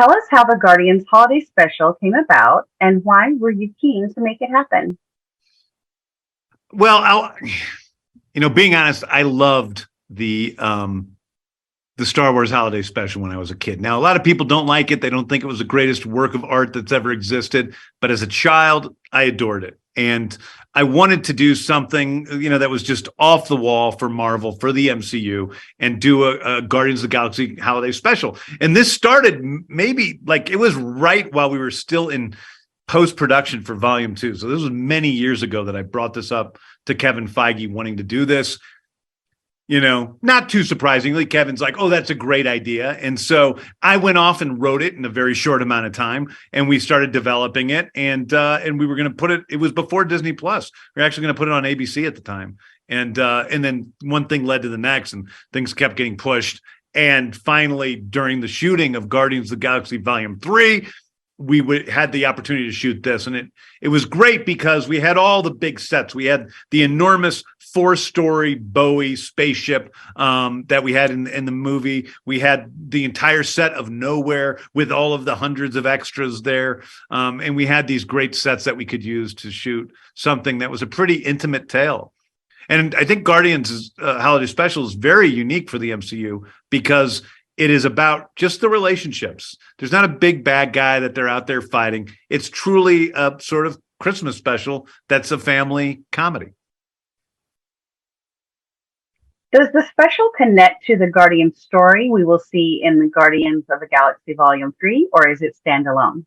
Tell us how the Guardians Holiday Special came about and why were you keen to make it happen? Well, being honest, I loved the Star Wars Holiday Special when I was a kid. Now, a lot of people don't like it. They don't think it was the greatest work of art that's ever existed. But as a child, I adored it. And I wanted to do something, that was just off the wall for Marvel, for the MCU, and do a Guardians of the Galaxy Holiday Special. And this started maybe it was right while we were still in post-production for Volume 2. So this was many years ago that I brought this up to Kevin Feige wanting to do this. Not too surprisingly, Kevin's like, oh, that's a great idea. And so I went off and wrote it in a very short amount of time, and we started developing it. And we were going to put it was before Disney Plus. We were actually going to put it on ABC at the time. And then one thing led to the next, and things kept getting pushed. And finally, during the shooting of Guardians of the Galaxy Volume 3, we had the opportunity to shoot this, and it was great because we had all the big sets. We had the enormous 4-story Bowie spaceship that we had in the movie. We had the entire set of Nowhere with all of the hundreds of extras there, and we had these great sets that we could use to shoot something that was a pretty intimate tale. And I think Guardians' Holiday Special is very unique for the MCU because it is about just the relationships. There's not a big bad guy that they're out there fighting. It's truly a sort of Christmas special that's a family comedy. Does the special connect to the Guardian story we will see in the Guardians of the Galaxy Volume 3, or is it standalone?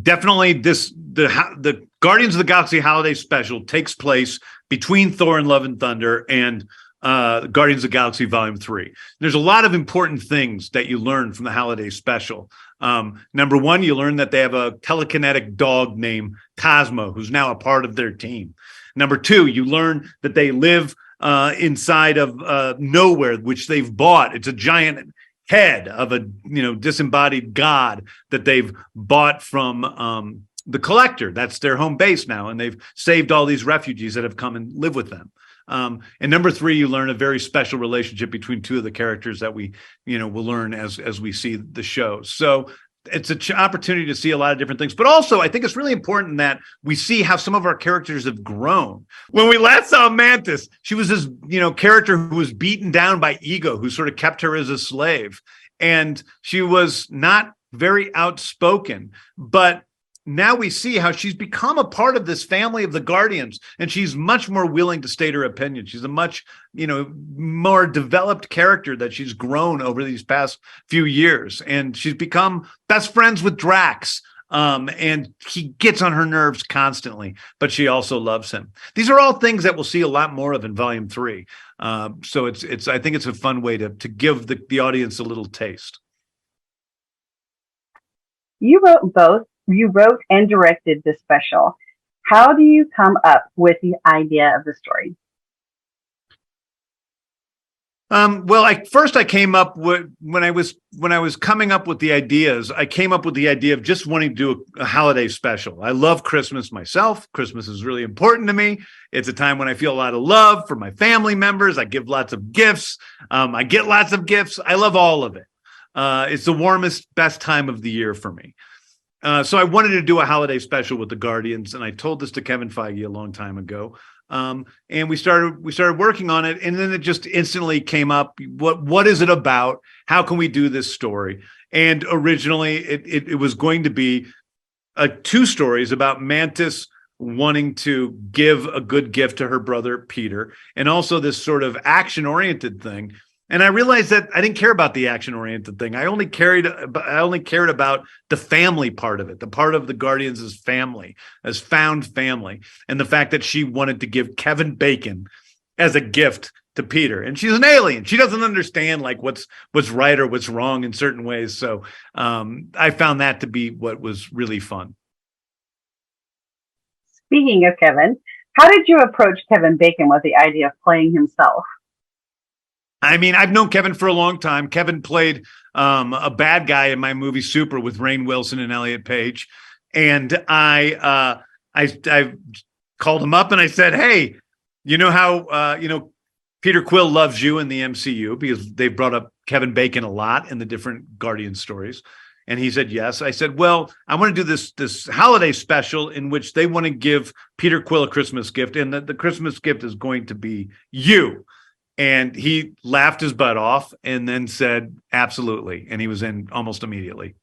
Definitely the Guardians of the Galaxy Holiday Special takes place between Thor and Love and Thunder and Guardians of the Galaxy Volume 3. There's a lot of important things that you learn from the holiday special. Number one, you learn that they have a telekinetic dog named Cosmo, who's now a part of their team. Number two, you learn that they live inside of Nowhere, which they've bought. It's a giant head of a disembodied god that they've bought from the Collector. That's their home base now, and they've saved all these refugees that have come and live with them. And number three, you learn a very special relationship between two of the characters that we, will learn as we see the show. So it's an opportunity to see a lot of different things. But also, I think it's really important that we see how some of our characters have grown. When we last saw Mantis, she was this, character who was beaten down by Ego, who sort of kept her as a slave. And she was not very outspoken, but now we see how she's become a part of this family of the Guardians, and she's much more willing to state her opinion. She's a much, more developed character that she's grown over these past few years, and she's become best friends with Drax. And he gets on her nerves constantly, but she also loves him. These are all things that we'll see a lot more of in Volume 3. So I think it's a fun way to give the audience a little taste. You wrote and directed this special. How do you come up with the idea of the story? Well, I came up with when I was coming up with the ideas. I came up with the idea of just wanting to do a holiday special. I love Christmas myself. Christmas is really important to me. It's a time when I feel a lot of love for my family members. I give lots of gifts. I get lots of gifts. I love all of it. It's the warmest, best time of the year for me. So I wanted to do a holiday special with the Guardians, and I told this to Kevin Feige a long time ago. And we started working on it, and then it just instantly came up. What is it about? How can we do this story? And originally, it was going to be two stories about Mantis wanting to give a good gift to her brother Peter, and also this sort of action-oriented thing. And I realized that I didn't care about the action-oriented thing. I only cared about the family part of it, the part of the Guardians as family, as found family, and the fact that she wanted to give Kevin Bacon as a gift to Peter. And she's an alien. She doesn't understand what's right or what's wrong in certain ways. So I found that to be what was really fun. Speaking of Kevin, how did you approach Kevin Bacon with the idea of playing himself? I mean, I've known Kevin for a long time. Kevin played a bad guy in my movie Super with Rainn Wilson and Elliot Page. And I called him up and I said, hey, you know how, Peter Quill loves you in the MCU because they brought up Kevin Bacon a lot in the different Guardian stories. And he said, yes. I said, well, I want to do this holiday special in which they want to give Peter Quill a Christmas gift. And the Christmas gift is going to be you. And he laughed his butt off and then said, absolutely. And he was in almost immediately.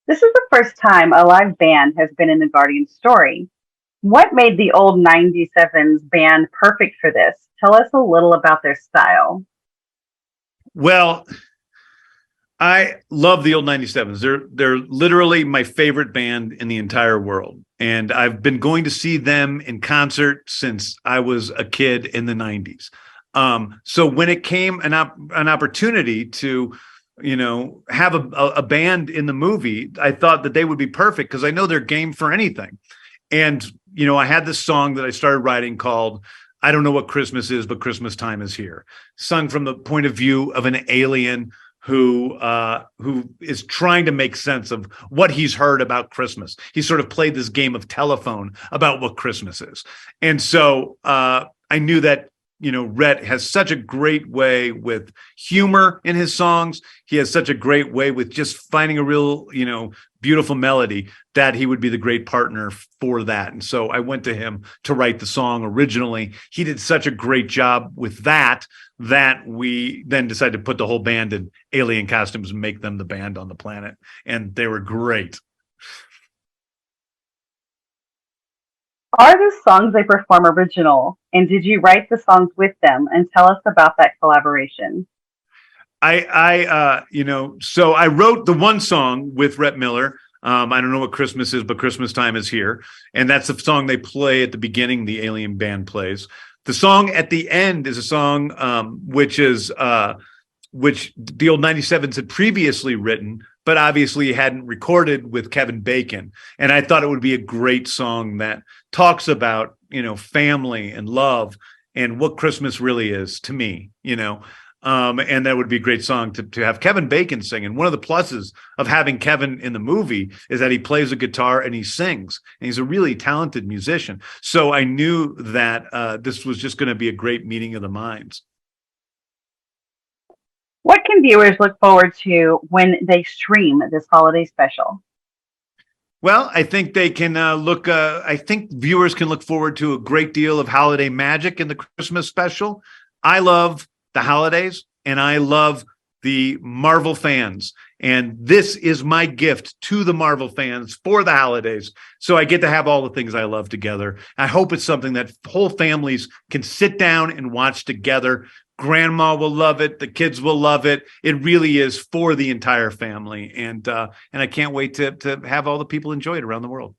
This is the first time a live band has been in the Guardian story. What made the old 97s band perfect for this? Tell us a little about their style. Well, I love the old 97s. They're literally my favorite band in the entire world. And I've been going to see them in concert since I was a kid in the 90s. So when it came an opportunity to, have a band in the movie, I thought that they would be perfect because I know they're game for anything. And, I had this song that I started writing called I Don't Know What Christmas Is, But Christmas Time Is Here, sung from the point of view of an alien who is trying to make sense of what he's heard about Christmas. He sort of played this game of telephone about what Christmas is. And so I knew that, Rhett has such a great way with humor in his songs. He has such a great way with just finding a real, beautiful melody that he would be the great partner for that. And so I went to him to write the song originally. He did such a great job with that we then decided to put the whole band in alien costumes and make them the band on the planet. And they were great. Are the songs they perform original? And did you write the songs with them? And tell us about that collaboration. So I wrote the one song with Rhett Miller. I Don't Know What Christmas Is, But Christmas Time Is Here. And that's the song they play at the beginning, the alien band plays. The song at the end is a song which the old 97s had previously written, but obviously hadn't recorded with Kevin Bacon. And I thought it would be a great song that talks about, family and love and what Christmas really is to me, and that would be a great song to have Kevin Bacon sing. And one of the pluses of having Kevin in the movie is that he plays a guitar and he sings, and he's a really talented musician. So I knew that this was just going to be a great meeting of the minds. What can viewers look forward to when they stream this holiday special? Well, I think they can I think viewers can look forward to a great deal of holiday magic in the Christmas special. I love the holidays and I love the Marvel fans. And this is my gift to the Marvel fans for the holidays. So I get to have all the things I love together. I hope it's something that whole families can sit down and watch together. Grandma will love it. The kids will love it. It really is for the entire family. And I can't wait to have all the people enjoy it around the world.